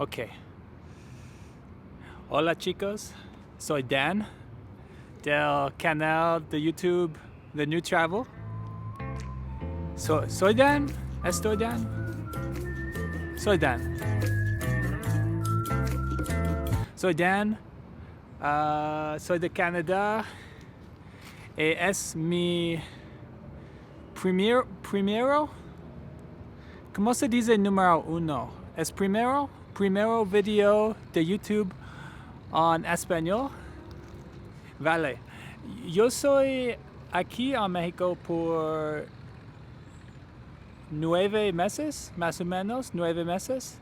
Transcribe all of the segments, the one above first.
Ok. Hola chicos, soy Dan del canal de YouTube The New Travel. ¿Soy Dan? ¿Estoy Dan? Soy Dan. Soy Dan. Soy de Canadá. Es mi primero. ¿Cómo se dice número uno? ¿Es primero video de YouTube en español? Vale. Yo soy aquí en México por 9 meses, más o menos, 9 meses.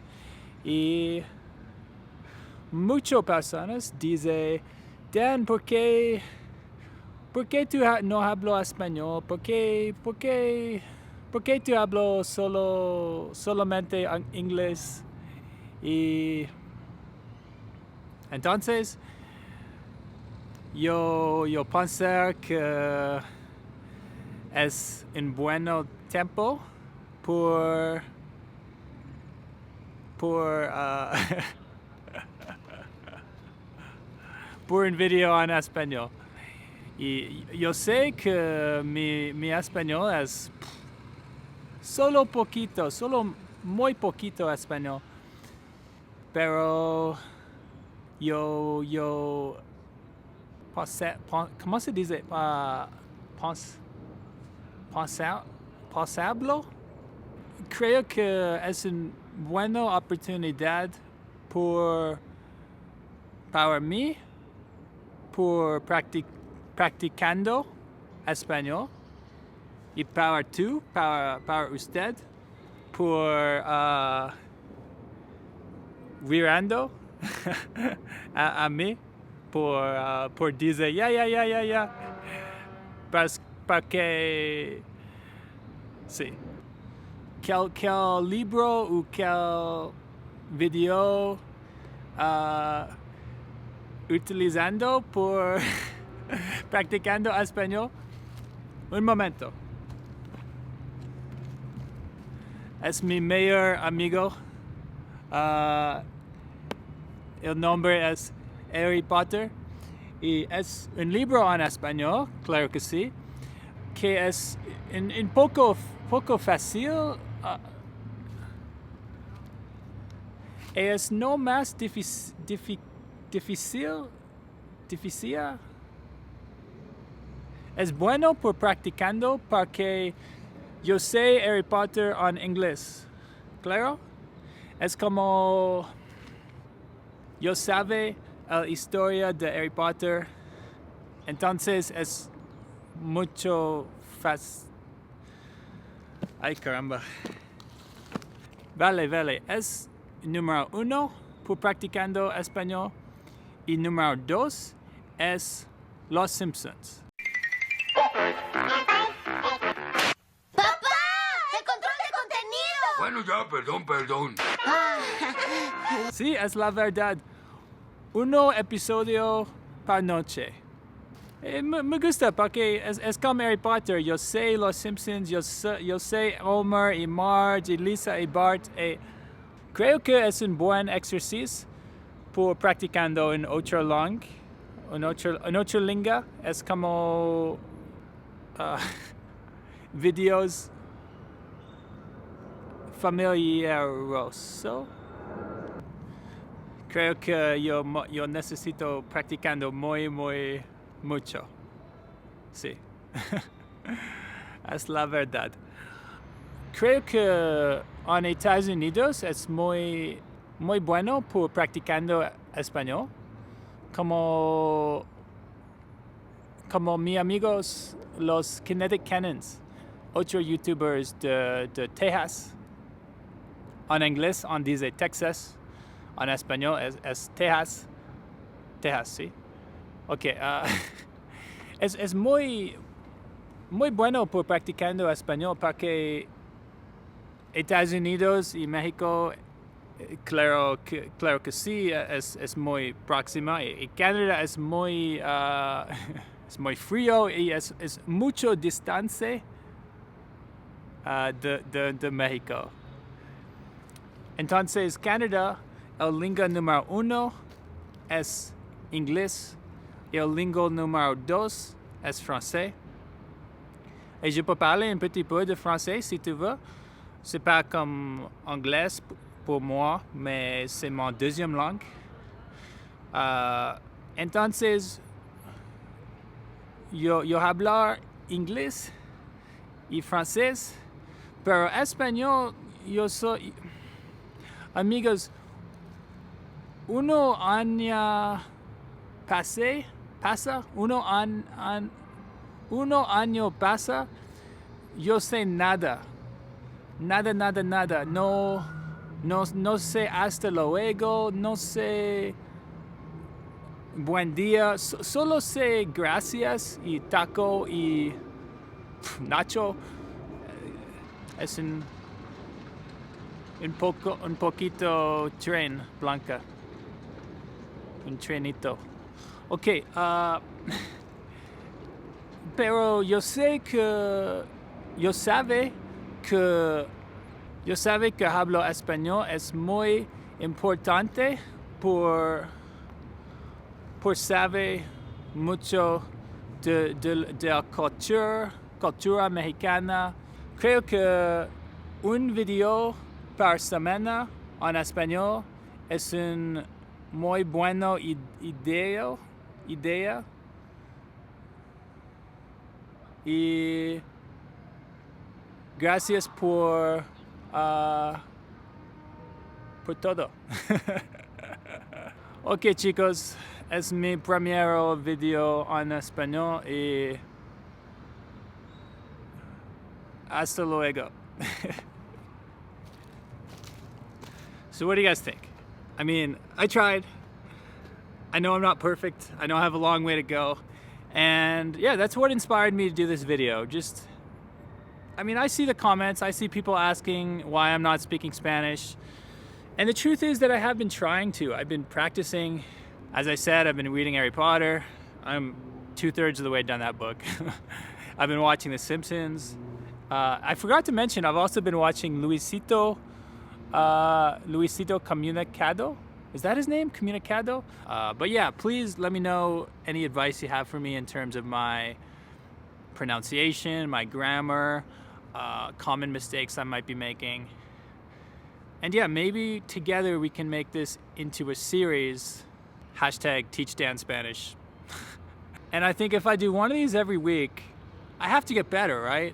Y muchas personas dicen, Dan, ¿por qué tú no hablas español? ¿Por qué tú hablas solamente en inglés? Y entonces yo pensé que es un buen tiempo por por un video en español. Y yo sé que mi español es solo muy poquito español. Pero yo ¿cómo se dice? Pasablo. Creo que es una buena oportunidad para mí por practicando español y para usted por rirando a mí por decir ya para que sí quel libro o quel video utilizando por practicando español. Un momento. Es mi mejor amigo. El nombre es Harry Potter. Y es un libro en español, claro que sí, que es un poco fácil. Es no más difícil. Es bueno por practicando porque yo sé Harry Potter en inglés. Claro. Es como yo sabe la historia de Harry Potter. Entonces es mucho fácil. Ay, caramba. Vale. Es número 1 por practicando español. Y número 2 es Los Simpsons. ¡Papá! ¡El control de contenido! Bueno, ya, perdón. Sí, es la verdad. 1 episodio por noche. Me gusta porque es como Harry Potter. Yo sé Los Simpsons, yo sé Homer y Marge y Lisa y Bart. Creo que es un buen ejercicio por practicando en otra lengua. Es como videos familiarosos. Creo que yo necesito practicando muy mucho. Sí. Es la verdad. Creo que en Estados Unidos es muy bueno por practicando español. Como mis amigos, los Kinetic Cannons, otros youtubers de Texas. En inglés, on dice Texas. En español es Texas. Texas, sí. Ok. Es muy bueno por practicando español porque Estados Unidos y México, claro que sí, es muy próxima. Y Canadá es muy frío y es mucho distancia de México. Entonces Canadá el lingua número 1 es inglés. El lingua número 2 es français. Et je peux parler un petit peu de français si tu veux. C'est pas comme anglais pour moi, mais c'est mon deuxième langue. Entonces, yo hablar inglés y francés, pero español yo soy... Amigos, uno año pasa, uno año pasa, yo sé nada. Nada. No sé hasta luego, no sé buen día, solo sé gracias y taco y nacho. Es un poquito tren blanca. Un trenito. Ok, pero yo sabe que hablo español es muy importante por saber mucho de la cultura mexicana. Creo que un video por semana en español es un muy buena idea. Y gracias por todo. Ok, chicos, es mi primer video en español y hasta luego. So what do you guys think? I mean, I tried. I know I'm not perfect. I know I have a long way to go. And yeah, that's what inspired me to do this video. I see the comments, I see people asking why I'm not speaking Spanish. And the truth is that I have been trying to. I've been practicing. As I said, I've been reading Harry Potter. I'm 2/3 of the way done that book. I've been watching The Simpsons. I forgot to mention, I've also been watching Luisito Comunicado. Is that his name? Comunicado? But yeah, please let me know any advice you have for me in terms of my pronunciation, my grammar, common mistakes I might be making. And yeah, maybe together we can make this into a series. #TeachDanSpanish. And I think if I do one of these every week, I have to get better, right?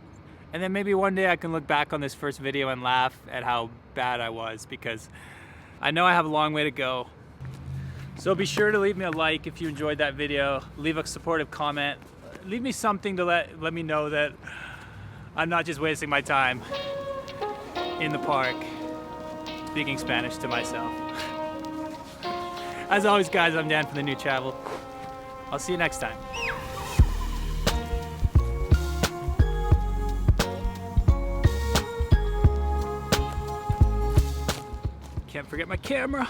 And then maybe one day I can look back on this first video and laugh at how bad I was, because I know I have a long way to go. So be sure to leave me a like if you enjoyed that video. Leave a supportive comment. Leave me something to let me know that I'm not just wasting my time in the park speaking Spanish to myself. As always, guys, I'm Dan from The New Travel. I'll see you next time. Can't forget my camera.